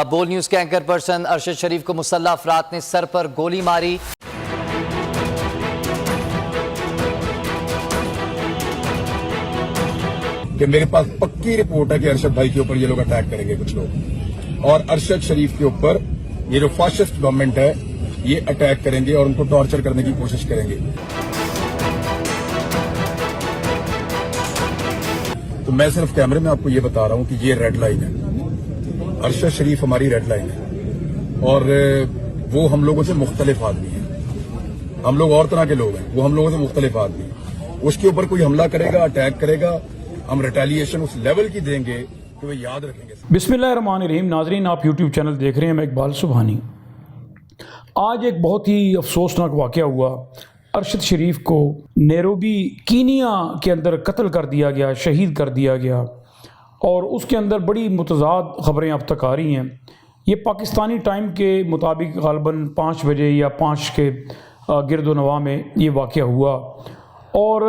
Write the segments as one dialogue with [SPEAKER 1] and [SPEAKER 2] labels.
[SPEAKER 1] بول نیوز کے anchor person Arshad شریف کو مسلح افراد نے سر پر گولی ماری۔
[SPEAKER 2] کہ میرے پاس پکی رپورٹ ہے کہ ارشد بھائی کے اوپر یہ لوگ اٹیک کریں گے کچھ لوگ، اور ارشد شریف کے اوپر یہ جو فاشسٹ گورنمنٹ ہے یہ اٹیک کریں گے اور ان کو ٹارچر کرنے کی کوشش کریں گے۔ تو میں صرف کیمرے میں آپ کو یہ بتا رہا ہوں کہ یہ ریڈ لائن ہے، ارشد شریف ہماری ریڈ لائن ہے، اور وہ ہم لوگوں سے مختلف آدمی ہیں، ہم لوگ اور طرح کے لوگ ہیں، وہ ہم لوگوں سے مختلف آدمی ہیں۔ اس کے اوپر کوئی حملہ کرے گا، اٹیک کرے گا، ہم ریٹیلیشن اس لیول کی دیں گے کہ وہ یاد رکھیں گے۔
[SPEAKER 3] بسم اللہ الرحمن الرحیم۔ ناظرین، آپ یوٹیوب چینل دیکھ رہے ہیں، میں اقبال سبحانی۔ آج ایک بہت ہی افسوسناک واقعہ ہوا۔ ارشد شریف کو نیروبی کینیا کے اندر قتل کر دیا گیا، شہید کر دیا گیا، اور اس کے اندر بڑی متضاد خبریں اب تک آ رہی ہیں۔ یہ پاکستانی ٹائم کے مطابق غالباً 5 بجے یا 5 کے گرد و نواح میں یہ واقعہ ہوا، اور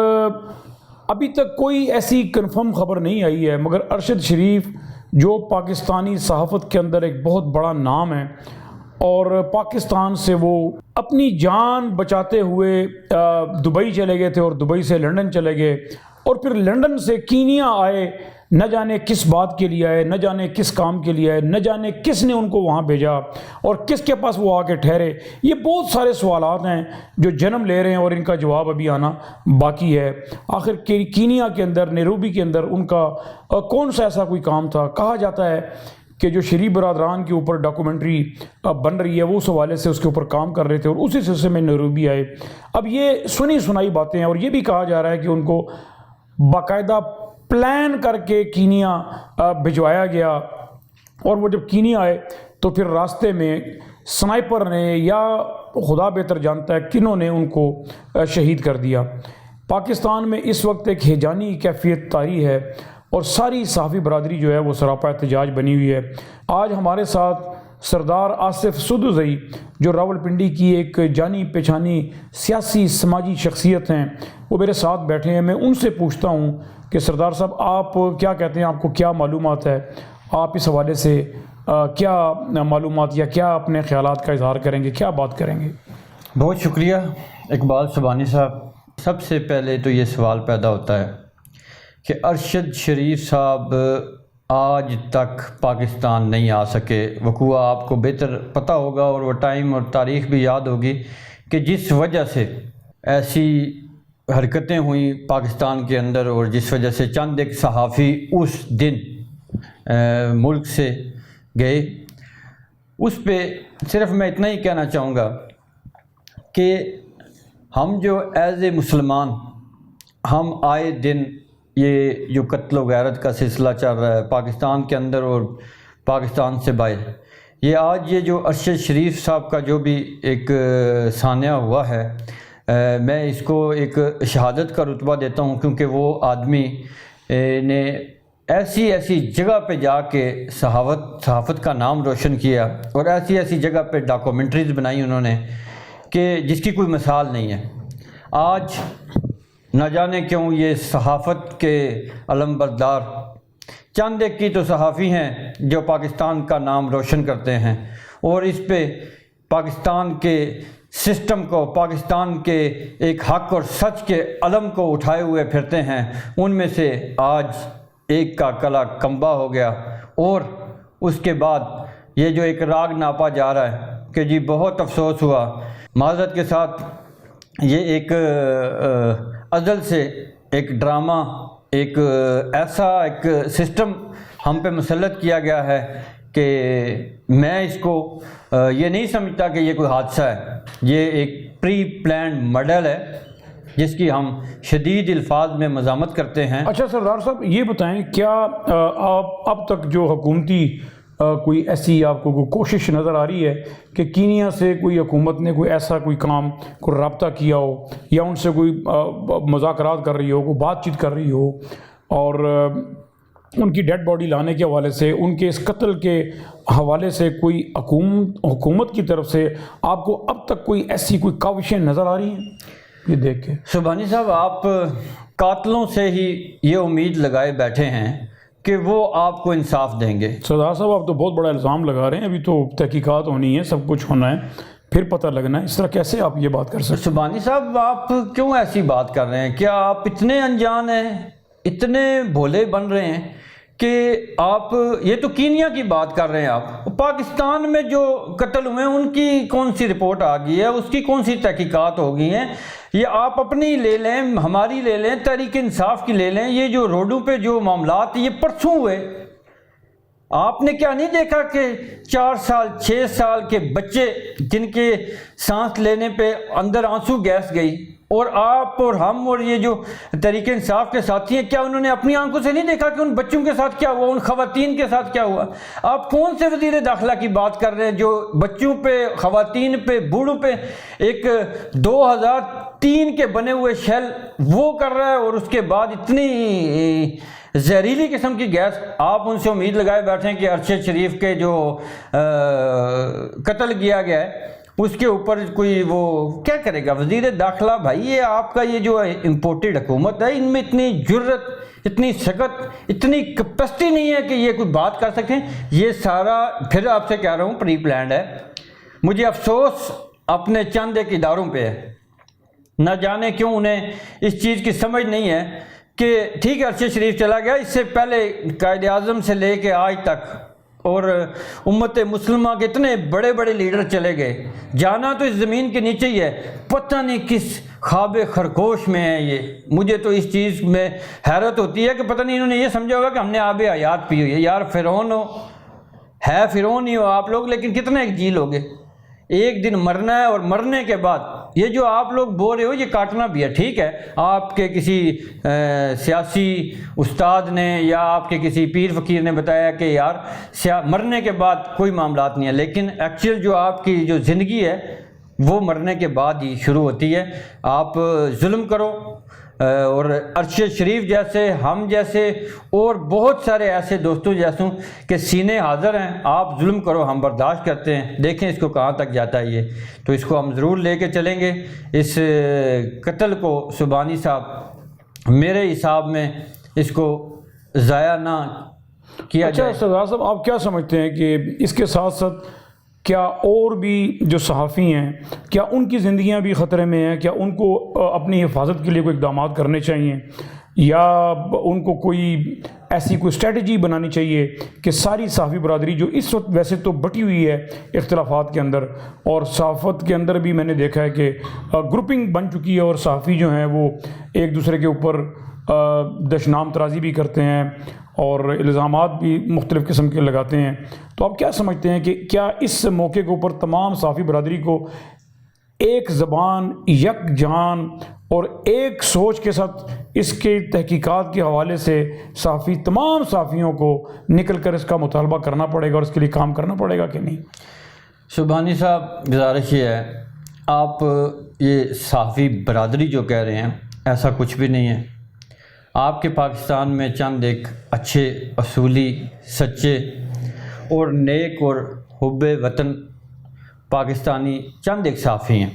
[SPEAKER 3] ابھی تک کوئی ایسی کنفرم خبر نہیں آئی ہے، مگر ارشد شریف جو پاکستانی صحافت کے اندر ایک بہت بڑا نام ہے، اور پاکستان سے وہ اپنی جان بچاتے ہوئے دبئی چلے گئے تھے، اور دبئی سے لنڈن چلے گئے، اور پھر لنڈن سے کینیا آئے، نہ جانے کس بات کے لیے آئے، نہ جانے کس کام کے لیے آئے، نہ جانے کس نے ان کو وہاں بھیجا اور کس کے پاس وہ آ کے ٹھہرے۔ یہ بہت سارے سوالات ہیں جو جنم لے رہے ہیں، اور ان کا جواب ابھی آنا باقی ہے۔ آخر کینیا کے اندر، نیروبی کے اندر ان کا کون سا ایسا کوئی کام تھا؟ کہا جاتا ہے کہ جو شریف برادران کے اوپر ڈاکومنٹری بن رہی ہے، وہ اس حوالے سے اس کے اوپر کام کر رہے تھے، اور اسی سلسلے میں نیروبی آئے۔ اب یہ سنی سنائی باتیں ہیں، اور یہ بھی کہا جا رہا ہے کہ ان کو باقاعدہ پلان کر کے کینیا بھجوایا گیا، اور وہ جب کینیا آئے تو پھر راستے میں سنائپر نے یا خدا بہتر جانتا ہے کنہوں نے ان کو شہید کر دیا۔ پاکستان میں اس وقت ایک ہیجانی کیفیت طاری ہے، اور ساری صحافی برادری جو ہے وہ سراپا احتجاج بنی ہوئی ہے۔ آج ہمارے ساتھ سردار آصف سدوزئی، جو راولپنڈی کی ایک جانی پہچانی سیاسی سماجی شخصیت ہیں، وہ میرے ساتھ بیٹھے ہیں۔ میں ان سے پوچھتا ہوں کہ سردار صاحب، آپ کیا کہتے ہیں؟ آپ کو کیا معلومات ہے؟ آپ اس حوالے سے کیا معلومات یا کیا اپنے خیالات کا اظہار کریں گے؟ کیا بات کریں گے؟
[SPEAKER 4] بہت شکریہ اقبال سبحانی صاحب۔ سب سے پہلے تو یہ سوال پیدا ہوتا ہے کہ ارشد شریف صاحب آج تک پاکستان نہیں آ سکے۔ وقوع آپ کو بہتر پتہ ہوگا، اور وہ ٹائم اور تاریخ بھی یاد ہوگی کہ جس وجہ سے ایسی حرکتیں ہوئیں پاکستان کے اندر، اور جس وجہ سے چند ایک صحافی اس دن ملک سے گئے، اس پہ صرف میں اتنا ہی کہنا چاہوں گا کہ ہم جو ایز اے مسلمان، ہم آئے دن یہ جو قتل و غارت کا سلسلہ چل رہا ہے پاکستان کے اندر اور پاکستان سے باہر، یہ جو ارشد شریف صاحب کا جو بھی ایک سانحہ ہوا ہے، میں اس کو ایک شہادت کا رتبہ دیتا ہوں، کیونکہ وہ آدمی نے ایسی جگہ پہ جا کے صحافت کا نام روشن کیا، اور ایسی جگہ پہ ڈاکومنٹریز بنائی انہوں نے کہ جس کی کوئی مثال نہیں ہے۔ آج نہ جانے کیوں یہ صحافت کے علم بردار چند ایک کی تو صحافی ہیں جو پاکستان کا نام روشن کرتے ہیں، اور اس پہ پاکستان کے سسٹم کو، پاکستان کے ایک حق اور سچ کے علم کو اٹھائے ہوئے پھرتے ہیں۔ ان میں سے آج ایک کا کلا کمبا ہو گیا، اور اس کے بعد یہ جو ایک راگ ناپا جا رہا ہے کہ جی بہت افسوس ہوا۔ معذرت کے ساتھ یہ ایک ازل سے ایک ڈرامہ، ایک ایسا ایک سسٹم ہم پہ مسلط کیا گیا ہے کہ میں اس کو یہ نہیں سمجھتا کہ یہ کوئی حادثہ ہے، یہ ایک پری پلانڈ مرڈر ہے جس کی ہم شدید الفاظ میں مذمت کرتے ہیں۔
[SPEAKER 3] اچھا سردار صاحب، یہ بتائیں، کیا آپ اب تک جو حکومتی کوئی ایسی آپ کو کوئی کوشش نظر آ رہی ہے کہ کینیا سے کوئی حکومت نے کوئی ایسا کوئی کام، کوئی رابطہ کیا ہو، یا ان سے کوئی مذاکرات کر رہی ہو، کوئی بات چیت کر رہی ہو، اور ان کی ڈیڈ باڈی لانے کے حوالے سے، ان کے اس قتل کے حوالے سے کوئی حکومت کی طرف سے آپ کو اب تک کوئی ایسی کوئی کاوشیں نظر آ رہی ہیں یہ دیکھ کے؟
[SPEAKER 4] سبحانی صاحب، آپ قاتلوں سے ہی یہ امید لگائے بیٹھے ہیں کہ وہ آپ کو انصاف دیں گے۔
[SPEAKER 3] سردار صاحب آپ تو بہت بڑا الزام لگا رہے ہیں، ابھی تو تحقیقات ہونی ہے، سب کچھ ہونا ہے، پھر پتہ لگنا ہے، اس طرح کیسے آپ یہ بات کر سکتے ہیں؟
[SPEAKER 4] سبحانی صاحب آپ کیوں ایسی بات کر رہے ہیں؟ کیا آپ اتنے انجان ہیں، اتنے بھولے بن رہے ہیں کہ آپ یہ تو کینیا کی بات کر رہے ہیں؟ آپ پاکستان میں جو قتل ہوئے ہیں ان کی کون سی رپورٹ آ گئی ہے، اس کی کون سی تحقیقات ہو گئی ہیں؟ یہ آپ اپنی لے لیں، ہماری لے لیں، تحریک انصاف کی لے لیں، یہ جو روڈوں پہ جو معاملات یہ پرسوں ہوئے، آپ نے کیا نہیں دیکھا کہ 4 سال 6 سال کے بچے جن کے سانس لینے پہ اندر آنسو گیس گئی، اور آپ اور ہم اور یہ جو تحریک انصاف کے ساتھی ہیں، کیا انہوں نے اپنی آنکھوں سے نہیں دیکھا کہ ان بچوں کے ساتھ کیا ہوا، ان خواتین کے ساتھ کیا ہوا؟ آپ کون سے وزیر داخلہ کی بات کر رہے ہیں جو بچوں پہ، خواتین پہ، بوڑھوں پہ ایک 2003 کے بنے ہوئے شیل وہ کر رہا ہے، اور اس کے بعد اتنی زہریلی قسم کی گیس؟ آپ ان سے امید لگائے بیٹھے ہیں کہ ارشد شریف کے جو قتل کیا گیا ہے اس کے اوپر کوئی وہ کیا کرے گا وزیر داخلہ؟ بھائی یہ آپ کا یہ جو امپورٹڈ حکومت ہے، ان میں اتنی جرت، اتنی سخت، اتنی کیپیسٹی نہیں ہے کہ یہ کوئی بات کر سکیں۔ یہ سارا پھر آپ سے کہہ رہا ہوں پری پلانڈ ہے۔ مجھے افسوس اپنے چند ایک اداروں پہ ہے، نہ جانے کیوں انہیں اس چیز کی سمجھ نہیں ہے کہ ٹھیک ہے ارشد شریف چلا گیا، اس سے پہلے قائد اعظم سے لے کے آج تک اور امت مسلمہ کے اتنے بڑے بڑے لیڈر چلے گئے، جانا تو اس زمین کے نیچے ہی ہے، پتہ نہیں کس خواب خرگوش میں ہے یہ۔ مجھے تو اس چیز میں حیرت ہوتی ہے کہ پتہ نہیں انہوں نے یہ سمجھا ہوگا کہ ہم نے آب حیات پی ہوئی ہے۔ یار فرعون ہو، ہے فرعون ہی ہو آپ لوگ، لیکن کتنے ایک جیل ہوگے؟ ایک دن مرنا ہے، اور مرنے کے بعد یہ جو آپ لوگ بول رہے ہو یہ کاٹنا بھی ہے۔ ٹھیک ہے آپ کے کسی سیاسی استاد نے یا آپ کے کسی پیر فقیر نے بتایا کہ یار مرنے کے بعد کوئی معاملات نہیں ہے، لیکن ایکچوئل جو آپ کی جو زندگی ہے وہ مرنے کے بعد ہی شروع ہوتی ہے۔ آپ ظلم کرو، اور ارشد شریف جیسے، ہم جیسے اور بہت سارے ایسے دوستوں جیسوں کہ سینے حاضر ہیں، آپ ظلم کرو ہم برداشت کرتے ہیں، دیکھیں اس کو کہاں تک جاتا ہے یہ۔ تو اس کو ہم ضرور لے کے چلیں گے، اس قتل کو سبحانی صاحب میرے حساب میں اس کو ضائع نہ کیا جائے۔
[SPEAKER 3] اچھا سردار صاحب آپ کیا سمجھتے ہیں کہ اس کے ساتھ ساتھ کیا اور بھی جو صحافی ہیں کیا ان کی زندگیاں بھی خطرے میں ہیں؟ کیا ان کو اپنی حفاظت کے لیے کوئی اقدامات کرنے چاہیے، یا ان کو کوئی ایسی کوئی اسٹریٹجی بنانی چاہیے کہ ساری صحافی برادری جو اس وقت ویسے تو بٹی ہوئی ہے اختلافات کے اندر، اور صحافت کے اندر بھی میں نے دیکھا ہے کہ گروپنگ بن چکی ہے، اور صحافی جو ہیں وہ ایک دوسرے کے اوپر دشنام ترازی بھی کرتے ہیں اور الزامات بھی مختلف قسم کے لگاتے ہیں، تو آپ کیا سمجھتے ہیں کہ کیا اس موقع کے اوپر تمام صحافی برادری کو ایک زبان، یک جہان اور ایک سوچ کے ساتھ اس کے تحقیقات کے حوالے سے تمام صحافیوں کو نکل کر اس کا مطالبہ کرنا پڑے گا اور اس کے لیے کام کرنا پڑے گا کہ نہیں؟
[SPEAKER 4] سبحانی صاحب گزارش یہ ہے، آپ یہ صحافی برادری جو کہہ رہے ہیں ایسا کچھ بھی نہیں ہے۔ آپ کے پاکستان میں چند ایک اچھے، اصولی، سچے اور نیک اور حب وطن پاکستانی چند ایک صحافی ہیں،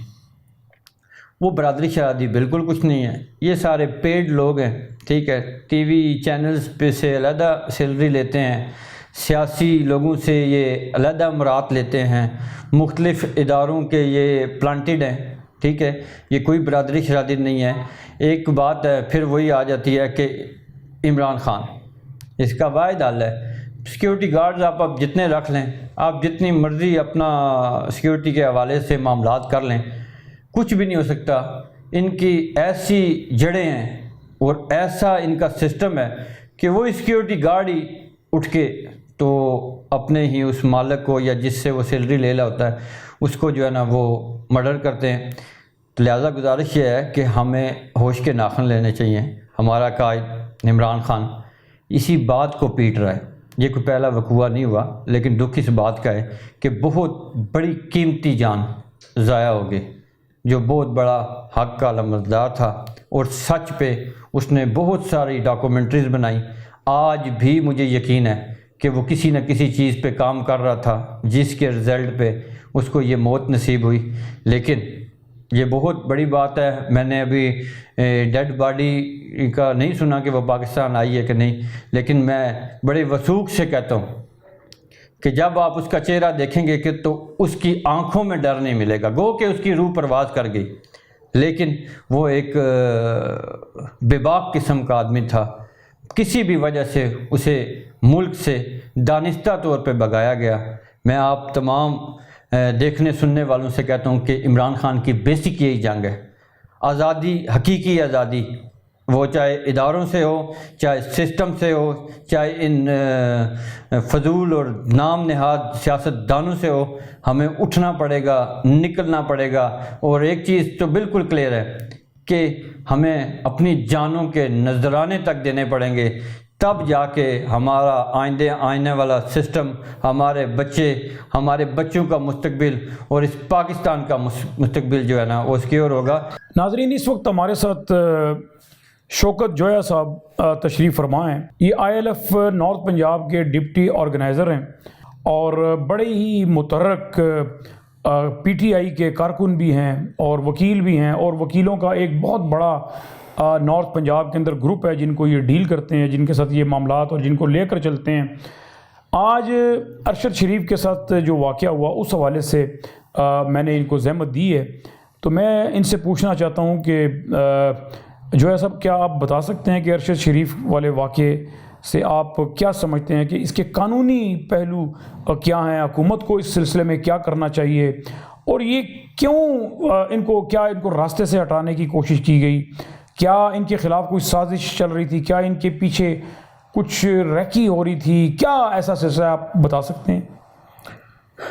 [SPEAKER 4] وہ برادری شرادی بالکل کچھ نہیں ہے۔ یہ سارے پیڈ لوگ ہیں، ٹھیک ہے، ٹی وی چینلز پہ سے علیحدہ سیلری لیتے ہیں، سیاسی لوگوں سے یہ علیحدہ امرات لیتے ہیں، مختلف اداروں کے یہ پلانٹڈ ہیں، ٹھیک ہے، یہ کوئی برادری شرادی نہیں ہے۔ ایک بات ہے پھر وہی آ جاتی ہے کہ عمران خان اس کا واحد حل ہے، سیکیورٹی گارڈز آپ اب جتنے رکھ لیں، آپ جتنی مرضی اپنا سیکیورٹی کے حوالے سے معاملات کر لیں، کچھ بھی نہیں ہو سکتا۔ ان کی ایسی جڑیں ہیں اور ایسا ان کا سسٹم ہے کہ وہ سیکیورٹی گارڈ ہی اٹھ کے تو اپنے ہی اس مالک کو یا جس سے وہ سیلری لے رہا ہوتا ہے اس کو جو ہے نا وہ مرڈر کرتے ہیں۔ لہذا گزارش یہ ہے کہ ہمیں ہوش کے ناخن لینے چاہیے۔ ہمارا قائد عمران خان اسی بات کو پیٹ رہا ہے، یہ کوئی پہلا وقوع نہیں ہوا، لیکن دکھ اس بات کا ہے کہ بہت بڑی قیمتی جان ضائع ہو گئی، جو بہت بڑا حق کا علمبردار تھا اور سچ پہ اس نے بہت ساری ڈاکومنٹریز بنائی۔ آج بھی مجھے یقین ہے کہ وہ کسی نہ کسی چیز پہ کام کر رہا تھا جس کے رزلٹ پہ اس کو یہ موت نصیب ہوئی، لیکن یہ بہت بڑی بات ہے. میں نے ابھی ڈیڈ باڈی کا نہیں سنا کہ وہ پاکستان آئی ہے کہ نہیں، لیکن میں بڑے وثوق سے کہتا ہوں کہ جب آپ اس کا چہرہ دیکھیں گے کہ تو اس کی آنکھوں میں ڈر نہیں ملے گا. گو کہ اس کی روح پرواز کر گئی، لیکن وہ ایک بے باک قسم کا آدمی تھا. کسی بھی وجہ سے اسے ملک سے دانستہ طور پہ بھگایا گیا. میں آپ تمام دیکھنے سننے والوں سے کہتا ہوں کہ عمران خان کی بیسک یہی جنگ ہے، آزادی، حقیقی آزادی، وہ چاہے اداروں سے ہو، چاہے سسٹم سے ہو، چاہے ان فضول اور نام نہاد سیاستدانوں سے ہو. ہمیں اٹھنا پڑے گا، نکلنا پڑے گا. اور ایک چیز تو بالکل کلیئر ہے کہ ہمیں اپنی جانوں کے نذرانے تک دینے پڑیں گے، تب جا کے ہمارا آئنے والا سسٹم، ہمارے بچے، ہمارے بچوں کا مستقبل اور اس پاکستان کا مستقبل جو ہے نا وہ سیکیور ہوگا.
[SPEAKER 3] ناظرین، اس وقت ہمارے ساتھ شوکت جویا صاحب تشریف فرما ہیں. یہ ILF نارتھ پنجاب کے ڈپٹی آرگنائزر ہیں اور بڑے ہی متحرک PTI کے کارکن بھی ہیں اور وکیل بھی ہیں، اور وکیلوں کا ایک بہت بڑا نارتھ پنجاب کے اندر گروپ ہے جن کو یہ ڈیل کرتے ہیں، جن کے ساتھ یہ معاملات اور جن کو لے کر چلتے ہیں. آج ارشد شریف کے ساتھ جو واقعہ ہوا اس حوالے سے میں نے ان کو زحمت دی ہے، تو میں ان سے پوچھنا چاہتا ہوں کہ جو ہے صاحب، کیا آپ بتا سکتے ہیں کہ ارشد شریف والے واقعے سے آپ کیا سمجھتے ہیں کہ اس کے قانونی پہلو کیا ہیں، حکومت کو اس سلسلے میں کیا کرنا چاہیے، اور یہ کیوں ان کو راستے سے ہٹانے کی کوشش کی گئی؟ کیا ان کے خلاف کوئی سازش چل رہی تھی؟ کیا ان کے پیچھے کچھ ریکی ہو رہی تھی؟ کیا ایسا سلسلہ آپ بتا سکتے ہیں؟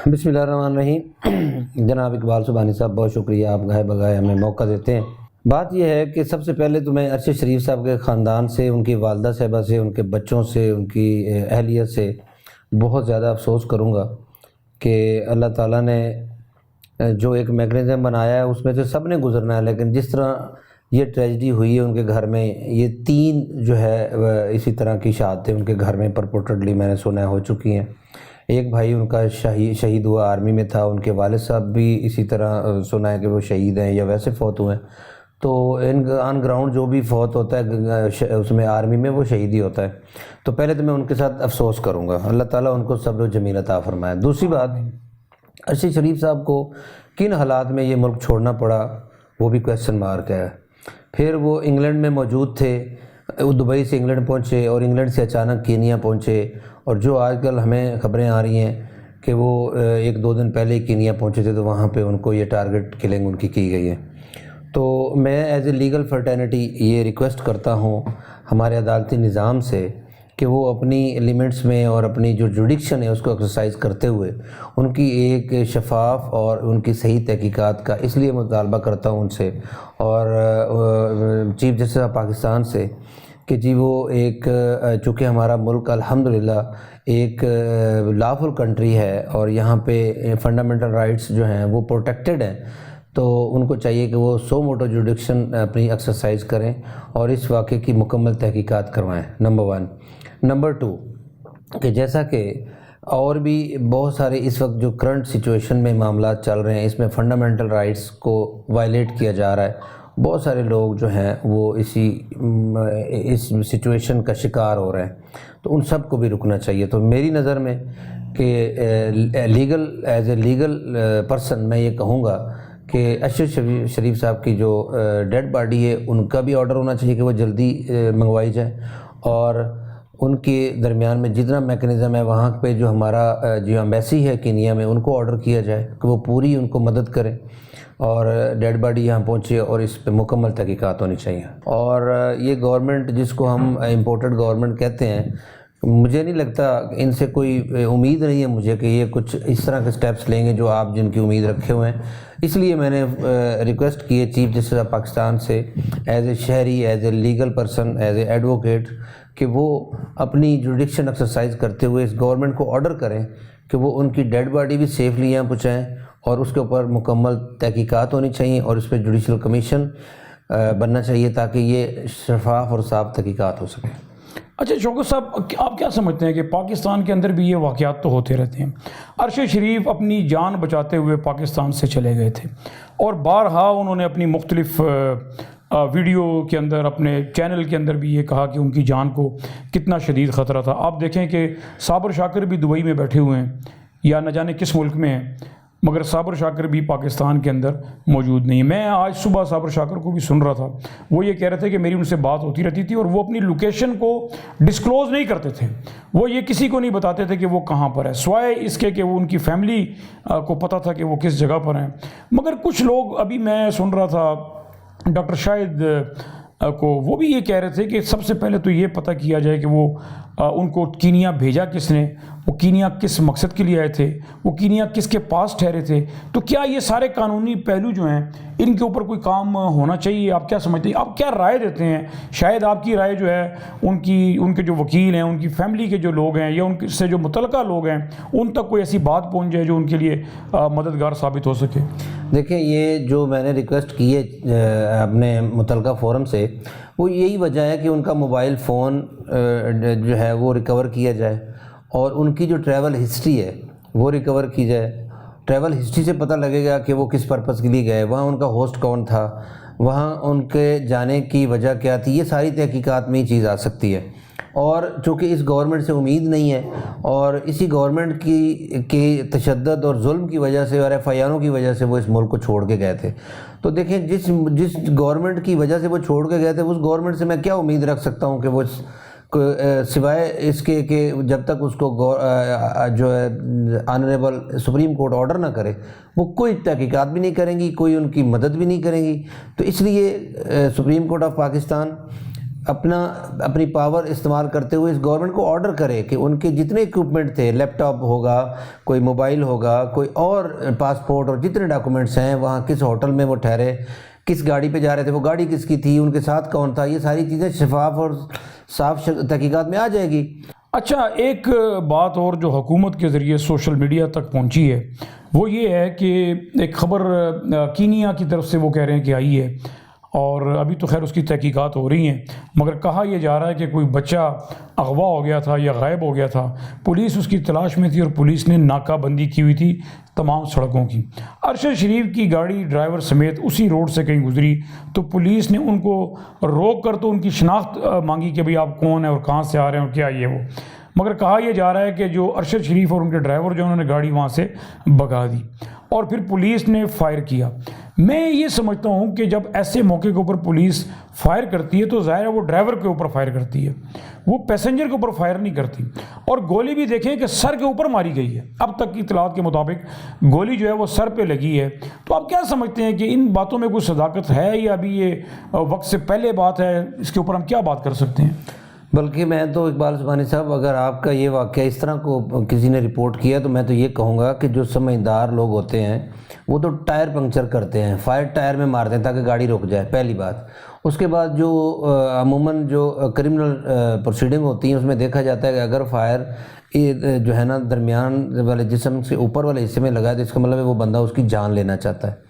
[SPEAKER 5] بسم اللہ الرحمن الرحیم. جناب اقبال سبحانی صاحب، بہت شکریہ، آپ گائے بگائے ہمیں موقع دیتے ہیں. بات یہ ہے کہ سب سے پہلے تو میں ارشد شریف صاحب کے خاندان سے، ان کی والدہ صاحبہ سے، ان کے بچوں سے، ان کی اہلیت سے بہت زیادہ افسوس کروں گا کہ اللہ تعالیٰ نے جو ایک میکنزم بنایا ہے اس میں سے سب نے گزرنا ہے، لیکن جس طرح یہ ٹریجڈی ہوئی ہے ان کے گھر میں، یہ 3 جو ہے اسی طرح کی شہادتیں ان کے گھر میں پرپورٹڈلی میں نے سنا ہو چکی ہیں. ایک بھائی ان کا شہید ہوا، آرمی میں تھا. ان کے والد صاحب بھی اسی طرح سنا ہے کہ وہ شہید ہیں یا ویسے فوت ہوئے ہیں. تو آن گراؤنڈ جو بھی فوت ہوتا ہے اس میں آرمی میں وہ شہید ہی ہوتا ہے. تو پہلے تو میں ان کے ساتھ افسوس کروں گا، اللہ تعالیٰ ان کو صبر و جمیل عطا فرمائے. دوسری بات، ارشد شریف صاحب کو کن حالات میں یہ ملک چھوڑنا پڑا وہ بھی کویسچن مارک ہے. پھر وہ انگلینڈ میں موجود تھے، وہ دبئی سے انگلینڈ پہنچے اور انگلینڈ سے اچانک کینیا پہنچے، اور جو آج کل ہمیں خبریں آ رہی ہیں کہ وہ 1-2 دن پہلے ہی کینیا پہنچے تھے، تو وہاں پہ ان کو یہ ٹارگٹ کلنگ ان کی گئی ہے. تو میں ایز اے لیگل فرٹرنٹی یہ ریکویسٹ کرتا ہوں ہمارے عدالتی نظام سے کہ وہ اپنی لیمٹس میں اور اپنی جو جوڈکشن ہے اس کو ایکسرسائز کرتے ہوئے ان کی ایک شفاف اور ان کی صحیح تحقیقات کا اس لیے مطالبہ کرتا ہوں ان سے اور چیف جسٹس آف پاکستان سے کہ جی وہ ایک، چونکہ ہمارا ملک الحمدللہ ایک لافل کنٹری ہے اور یہاں پہ فنڈامنٹل رائٹس جو ہیں وہ پروٹیکٹڈ ہیں، تو ان کو چاہیے کہ وہ سو موٹو جوڈکشن اپنی ایکسرسائز کریں اور اس واقعے کی مکمل تحقیقات کروائیں. نمبر 1. نمبر 2 کہ جیسا کہ اور بھی بہت سارے اس وقت جو کرنٹ سچویشن میں معاملات چل رہے ہیں، اس میں فنڈامنٹل رائٹس کو وائلیٹ کیا جا رہا ہے. بہت سارے لوگ جو ہیں وہ اس سچویشن کا شکار ہو رہے ہیں، تو ان سب کو بھی رکنا چاہیے. تو میری نظر میں کہ ایز اے لیگل پرسن میں یہ کہوں گا کہ ارشد شریف صاحب کی جو ڈیڈ باڈی ہے ان کا بھی آرڈر ہونا چاہیے کہ وہ جلدی منگوائی جائے، اور ان کے درمیان میں جتنا میکنزم ہے وہاں پہ جو ہمارا جو ایمبیسی ہے کینیا میں ان کو آرڈر کیا جائے کہ وہ پوری ان کو مدد کریں اور ڈیڈ باڈی یہاں پہنچے اور اس پہ مکمل تحقیقات ہونی چاہیے. اور یہ گورنمنٹ جس کو ہم امپورٹڈ گورنمنٹ کہتے ہیں، مجھے نہیں لگتا ان سے کوئی امید نہیں ہے مجھے کہ یہ کچھ اس طرح کے سٹیپس لیں گے جو آپ جن کی امید رکھے ہوئے ہیں. اس لیے میں نے ریکویسٹ کی ہے چیف جسٹس آف پاکستان سے ایز اے شہری، as a legal person, as a advocate کہ وہ اپنی جوڈکشن ایکسرسائز کرتے ہوئے اس گورنمنٹ کو آرڈر کریں کہ وہ ان کی ڈیڈ باڈی بھی سیفلی یہاں پہنچائیں اور اس کے اوپر مکمل تحقیقات ہونی چاہیے اور اس پہ جوڈیشل کمیشن بننا چاہیے تاکہ یہ شفاف اور صاف تحقیقات ہو سکے.
[SPEAKER 3] اچھا شوکت صاحب، آپ کیا سمجھتے ہیں کہ پاکستان کے اندر بھی یہ واقعات تو ہوتے رہتے ہیں؟ ارشد شریف اپنی جان بچاتے ہوئے پاکستان سے چلے گئے تھے اور بارہا انہوں نے اپنی مختلف ویڈیو کے اندر، اپنے چینل کے اندر بھی یہ کہا کہ ان کی جان کو کتنا شدید خطرہ تھا۔ آپ دیکھیں کہ صابر شاکر بھی دبئی میں بیٹھے ہوئے ہیں یا نہ جانے کس ملک میں ہیں، مگر صابر شاکر بھی پاکستان کے اندر موجود نہیں ہے۔ میں آج صبح صابر شاکر کو بھی سن رہا تھا، وہ یہ کہہ رہے تھے کہ میری ان سے بات ہوتی رہتی تھی اور وہ اپنی لوکیشن کو ڈسکلوز نہیں کرتے تھے، وہ یہ کسی کو نہیں بتاتے تھے کہ وہ کہاں پر ہے، سوائے اس کے کہ وہ ان کی فیملی کو پتہ تھا کہ وہ کس جگہ پر ہیں۔ مگر کچھ لوگ، ابھی میں سن رہا تھا ڈاکٹر شاہد کو، وہ بھی یہ کہہ رہے تھے کہ سب سے پہلے تو یہ پتہ کیا جائے کہ وہ ان کو کینیا بھیجا کس نے، وہ کینیا کس مقصد کے لیے آئے تھے، وہ کینیا کس کے پاس ٹھہرے تھے۔ تو کیا یہ سارے قانونی پہلو جو ہیں ان کے اوپر کوئی کام ہونا چاہیے؟ آپ کیا سمجھتے ہیں؟ آپ کیا رائے دیتے ہیں؟ شاید آپ کی رائے جو ہے ان کے جو وکیل ہیں، ان کی فیملی کے جو لوگ ہیں یا ان سے جو متعلقہ لوگ ہیں، ان تک کوئی ایسی بات پہنچ جائے جو ان کے لیے مددگار ثابت ہو سکے۔
[SPEAKER 5] دیکھیں، یہ جو میں نے ریکویسٹ کی ہے اپنے متعلقہ فورم سے، وہ یہی وجہ ہے کہ ان کا موبائل فون جو ہے وہ ریکور کیا جائے اور ان کی جو ٹریول ہسٹری ہے وہ ریکور کی جائے۔ ٹریول ہسٹری سے پتہ لگے گا کہ وہ کس پرپس کے لیے گئے، وہاں ان کا ہوسٹ کون تھا، وہاں ان کے جانے کی وجہ کیا تھی، یہ ساری تحقیقات میں یہ چیز آ سکتی ہے۔ اور چونکہ اس گورنمنٹ سے امید نہیں ہے اور اسی گورنمنٹ کی تشدد اور ظلم کی وجہ سے اور ایف آئی آروں کی وجہ سے وہ اس ملک کو چھوڑ کے گئے تھے، تو دیکھیں جس گورنمنٹ کی وجہ سے وہ چھوڑ کے گئے تھے، اس گورنمنٹ سے میں کیا امید رکھ سکتا ہوں کہ وہ سوائے اس کے کہ جب تک اس کو جو ہے آنریبل سپریم کورٹ آرڈر نہ کرے، وہ کوئی تحقیقات بھی نہیں کریں گی، کوئی ان کی مدد بھی نہیں کریں گی۔ تو اس لیے سپریم کورٹ آف پاکستان اپنی پاور استعمال کرتے ہوئے اس گورنمنٹ کو آرڈر کرے کہ ان کے جتنے ایکوپمنٹ تھے، لیپ ٹاپ ہوگا، کوئی موبائل ہوگا، کوئی اور پاسپورٹ اور جتنے ڈاکومنٹس ہیں، وہاں کس ہوٹل میں وہ ٹھہرے، کس گاڑی پہ جا رہے تھے، وہ گاڑی کس کی تھی، ان کے ساتھ کون تھا، یہ ساری چیزیں شفاف اور صاف تحقیقات میں آ جائے گی۔
[SPEAKER 3] اچھا، ایک بات اور جو حکومت کے ذریعے سوشل میڈیا تک پہنچی ہے وہ یہ ہے کہ ایک خبر کینیا کی طرف سے وہ کہہ رہے ہیں کہ آئی ہے، اور ابھی تو خیر اس کی تحقیقات ہو رہی ہیں، مگر کہا یہ جا رہا ہے کہ کوئی بچہ اغوا ہو گیا تھا یا غائب ہو گیا تھا، پولیس اس کی تلاش میں تھی اور پولیس نے ناکہ بندی کی ہوئی تھی تمام سڑکوں کی۔ ارشد شریف کی گاڑی ڈرائیور سمیت اسی روڈ سے کہیں گزری تو پولیس نے ان کو روک کر تو ان کی شناخت مانگی کہ بھئی آپ کون ہیں اور کہاں سے آ رہے ہیں اور کیا یہ وہ، مگر کہا یہ جا رہا ہے کہ جو ارشد شریف اور ان کے ڈرائیور جو انہوں نے گاڑی وہاں سے بھگا دی اور پھر پولیس نے فائر کیا۔ میں یہ سمجھتا ہوں کہ جب ایسے موقع کے اوپر پولیس فائر کرتی ہے تو ظاہر ہے وہ ڈرائیور کے اوپر فائر کرتی ہے، وہ پیسنجر کے اوپر فائر نہیں کرتی، اور گولی بھی دیکھیں کہ سر کے اوپر ماری گئی ہے، اب تک کی اطلاعات کے مطابق گولی جو ہے وہ سر پہ لگی ہے۔ تو آپ کیا سمجھتے ہیں کہ ان باتوں میں کوئی صداقت ہے یا ابھی یہ وقت سے پہلے بات ہے، اس کے اوپر ہم کیا بات کر سکتے ہیں؟
[SPEAKER 5] بلکہ میں تو اقبال سبحانی صاحب، اگر آپ کا یہ واقعہ اس طرح کو کسی نے رپورٹ کیا تو میں تو یہ کہوں گا کہ جو سمجھدار لوگ ہوتے ہیں وہ تو ٹائر پنکچر کرتے ہیں، فائر ٹائر میں مارتے ہیں تاکہ گاڑی رک جائے، پہلی بات۔ اس کے بعد جو عموماً جو کرمنل پروسیڈنگ ہوتی ہیں اس میں دیکھا جاتا ہے کہ اگر فائر جو ہے نا درمیان والے جسم سے اوپر والے حصے میں لگا ہے تو اس کا مطلب ہے وہ بندہ اس کی جان لینا چاہتا ہے۔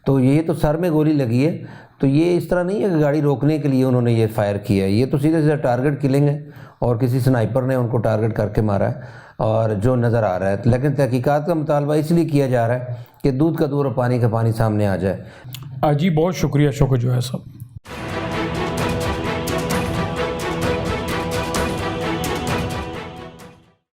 [SPEAKER 5] تو یہ تو سر میں گولی لگی ہے، تو یہ اس طرح نہیں ہے کہ گاڑی روکنے کے لیے انہوں نے یہ فائر کیا ہے، یہ تو سیدھے سیدھے ٹارگٹ کلنگ ہے اور کسی سنائپر نے ان کو ٹارگٹ کر کے مارا ہے اور جو نظر آ رہا ہے۔ لیکن تحقیقات کا مطالبہ اس لیے کیا جا رہا ہے کہ دودھ کا دودھ اور پانی کا پانی سامنے آ جائے۔
[SPEAKER 3] جی بہت شکریہ شوکت جو ہے صاحب۔